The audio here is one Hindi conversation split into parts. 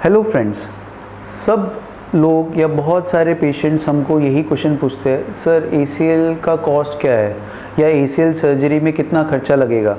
हेलो फ्रेंड्स, सब लोग या बहुत सारे पेशेंट्स हमको यही क्वेश्चन पूछते हैं, सर ACL का कॉस्ट क्या है या ACL सर्जरी में कितना खर्चा लगेगा।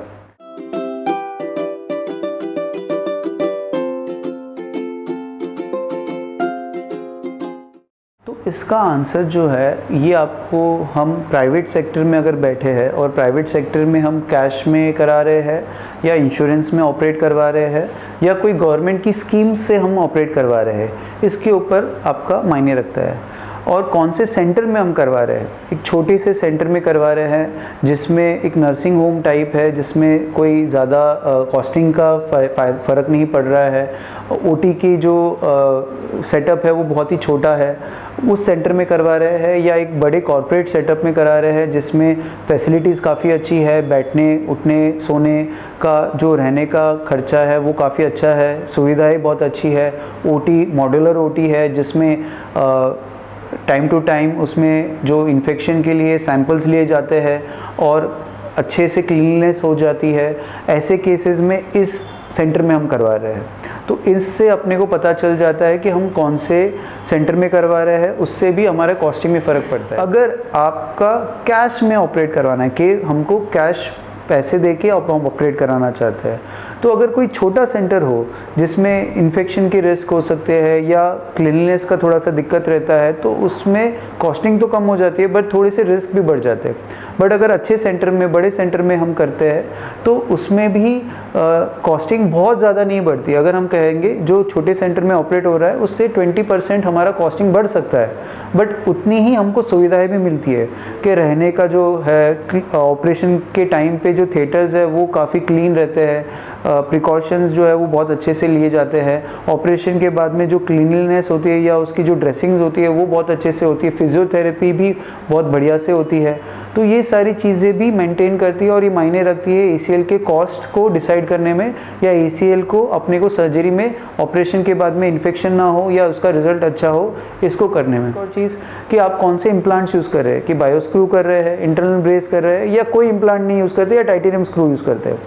तो इसका आंसर जो है ये आपको, हम प्राइवेट सेक्टर में अगर बैठे हैं और प्राइवेट सेक्टर में हम कैश में करा रहे हैं या इंश्योरेंस में ऑपरेट करवा रहे हैं या कोई गवर्नमेंट की स्कीम से हम ऑपरेट करवा रहे हैं, इसके ऊपर आपका मायने रखता है। और कौन से सेंटर में हम करवा रहे हैं। एक छोटे से सेंटर में करवा रहे हैं जिसमें एक नर्सिंग होम टाइप है, जिसमें कोई ज़्यादा कॉस्टिंग का फ़र्क नहीं पड़ रहा है। OT की जो सेटअप है वो बहुत ही छोटा है, उस सेंटर में करवा रहे हैं, या एक बड़े कॉरपोरेट सेटअप में करा रहे हैं जिसमें फैसिलिटीज़ काफ़ी अच्छी है, बैठने उठने सोने का जो रहने का खर्चा है वो काफ़ी अच्छा है, सुविधाएं बहुत अच्छी है। OT मॉड्यूलर OT है जिसमें टाइम टू टाइम उसमें जो इन्फेक्शन के लिए सैंपल्स लिए जाते हैं और अच्छे से क्लीननेस हो जाती है। ऐसे केसेस में इस सेंटर में हम करवा रहे हैं, तो इससे अपने को पता चल जाता है कि हम कौन से सेंटर में करवा रहे हैं, उससे भी हमारे कॉस्टिंग में फ़र्क पड़ता है। अगर आपका कैश में ऑपरेट करवाना है कि हमको कैश पैसे दे के हम ऑपरेट कराना चाहते हैं, तो अगर कोई छोटा सेंटर हो जिसमें इन्फेक्शन के रिस्क हो सकते हैं या क्लीननेस का थोड़ा सा दिक्कत रहता है, तो उसमें कॉस्टिंग तो कम हो जाती है बट थोड़े से रिस्क भी बढ़ जाते हैं। बट अगर अच्छे सेंटर में, बड़े सेंटर में हम करते हैं तो उसमें भी कॉस्टिंग बहुत ज़्यादा नहीं बढ़ती। अगर हम कहेंगे जो छोटे सेंटर में ऑपरेट हो रहा है उससे 20% हमारा कॉस्टिंग बढ़ सकता है, बट उतनी ही हमको सुविधाएं भी मिलती है कि रहने का जो है, ऑपरेशन के टाइम पे जो थिएटर्स है वो काफ़ी क्लीन रहते हैं, प्रिकॉशंस जो है वो बहुत अच्छे से लिए जाते हैं। ऑपरेशन के बाद में जो क्लीनलीनेस होती है या उसकी जो ड्रेसिंग्स होती है वो बहुत अच्छे से होती है, फिजियोथेरेपी भी बहुत बढ़िया से होती है। तो ये सारी चीज़ें भी मेंटेन करती है और ये मायने रखती है ACL के कॉस्ट को डिसाइड करने में, या ACL को अपने को सर्जरी में ऑपरेशन के बाद में इन्फेक्शन ना हो या उसका रिजल्ट अच्छा हो, इसको करने में। और चीज़ कि आप कौन से इम्प्लांट्स यूज़ कर रहे हैं, कि बायोस्क्रू कर रहे हैं, इंटरनल ब्रेस कर रहे हैं, या कोई इम्प्लांट नहीं यूज़ करते या टाइटेनियम स्क्रू यूज़ करते हैं।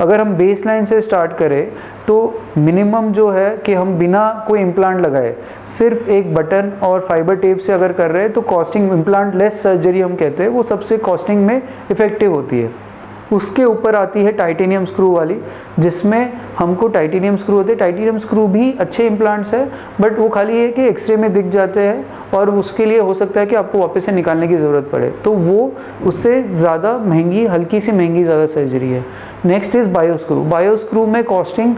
अगर हम बेस लाइन से स्टार्ट करें तो मिनिमम जो है कि हम बिना कोई इम्प्लांट लगाए सिर्फ एक बटन और फाइबर टेप से अगर कर रहे हैं तो कॉस्टिंग, इम्प्लांट लेस सर्जरी हम कहते हैं, वो सबसे कॉस्टिंग में इफ़ेक्टिव होती है। उसके ऊपर आती है टाइटेनियम स्क्रू वाली, जिसमें हमको टाइटेनियम स्क्रू होते हैं। टाइटेनियम स्क्रू भी अच्छे इम्प्लांट्स है, बट वो खाली है कि एक्सरे में दिख जाते हैं और उसके लिए हो सकता है कि आपको वापस से निकालने की ज़रूरत पड़े, तो वो उससे ज़्यादा महंगी, हल्की सी महंगी ज़्यादा सर्जरी है। Next is बायोस्क्रू। बायोस्क्रू में कॉस्टिंग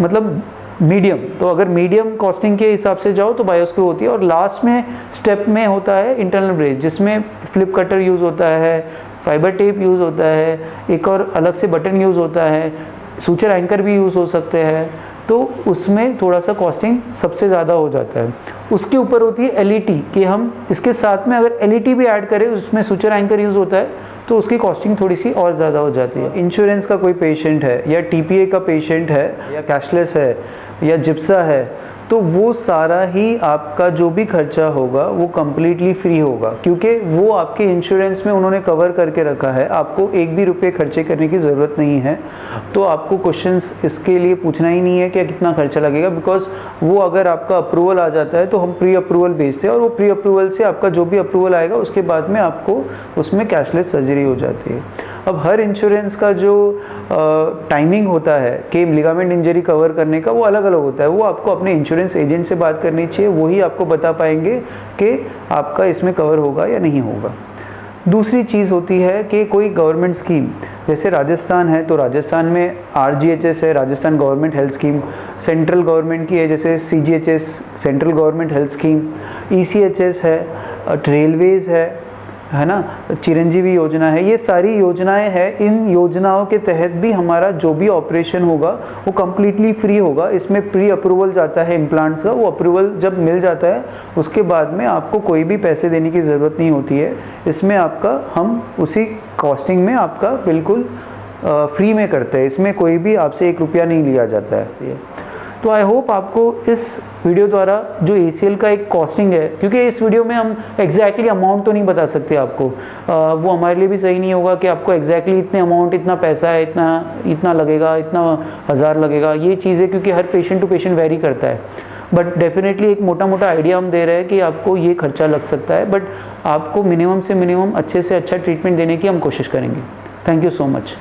मतलब मीडियम, तो अगर मीडियम कॉस्टिंग के हिसाब से जाओ तो बायोस्क्रू होती है। और लास्ट में स्टेप में होता है इंटरनल ब्रेस, जिसमें फ्लिप कटर यूज़ होता है, फाइबर टेप यूज़ होता है, एक और अलग से बटन यूज़ होता है, सूचर एंकर भी यूज़ हो सकते हैं। तो उसमें थोड़ा सा कॉस्टिंग सबसे ज़्यादा हो जाता है। उसके ऊपर होती है LET, कि हम इसके साथ में अगर LET भी ऐड करें, उसमें सूचर एंकर यूज़ होता है, तो उसकी कॉस्टिंग थोड़ी सी और ज़्यादा हो जाती है। इंश्योरेंस का कोई पेशेंट है या TPA का पेशेंट है या कैशलेस है या जिप्सा है, तो वो सारा ही आपका जो भी खर्चा होगा वो कम्प्लीटली फ्री होगा, क्योंकि वो आपके इंश्योरेंस में उन्होंने कवर करके रखा है। आपको एक भी रुपये खर्चे करने की ज़रूरत नहीं है, तो आपको क्वेश्चंस इसके लिए पूछना ही नहीं है कि कितना खर्चा लगेगा, बिकॉज वो अगर आपका अप्रूवल आ जाता है तो हम प्री अप्रूवल भेजते हैं और वो प्री अप्रूवल से आपका जो भी अप्रूवल आएगा उसके बाद में आपको उसमें कैशलेस सर्जरी हो जाती है। अब हर इंश्योरेंस का जो टाइमिंग होता है कि लिगामेंट इंजरी कवर करने का, वो अलग अलग होता है। वो आपको अपने इंश्योरेंस एजेंट से बात करनी चाहिए, वही आपको बता पाएंगे कि आपका इसमें कवर होगा या नहीं होगा। दूसरी चीज़ होती है कि कोई गवर्नमेंट स्कीम, जैसे राजस्थान है तो राजस्थान में RGHS है, Rajasthan government health scheme. Central government की है जैसे CGHS, central government health scheme. ECHS है, रेलवेज़ है ना, चिरंजीवी योजना है। ये सारी योजनाएं हैं। इन योजनाओं के तहत भी हमारा जो भी ऑपरेशन होगा वो कम्प्लीटली फ्री होगा। इसमें प्री अप्रूवल जाता है इम्प्लांट्स का, वो अप्रूवल जब मिल जाता है उसके बाद में आपको कोई भी पैसे देने की ज़रूरत नहीं होती है। इसमें आपका, हम उसी कॉस्टिंग में आपका बिल्कुल फ्री में करते हैं, इसमें कोई भी आपसे 1 रुपया नहीं लिया जाता है। तो आई होप आपको इस वीडियो द्वारा जो ACL का एक कॉस्टिंग है, क्योंकि इस वीडियो में हम एग्जैक्टली अमाउंट तो नहीं बता सकते आपको, वो हमारे लिए भी सही नहीं होगा कि आपको एग्जैक्टली इतने अमाउंट, इतना पैसा है, इतना लगेगा, इतना 1000 लगेगा, ये चीज़ें क्योंकि हर पेशेंट टू पेशेंट वेरी करता है। बट डेफिनेटली एक मोटा मोटा आइडिया हम दे रहे हैं कि आपको ये खर्चा लग सकता है, बट आपको मिनिमम से मिनिमम अच्छे से अच्छा ट्रीटमेंट देने की हम कोशिश करेंगे। Thank you so much.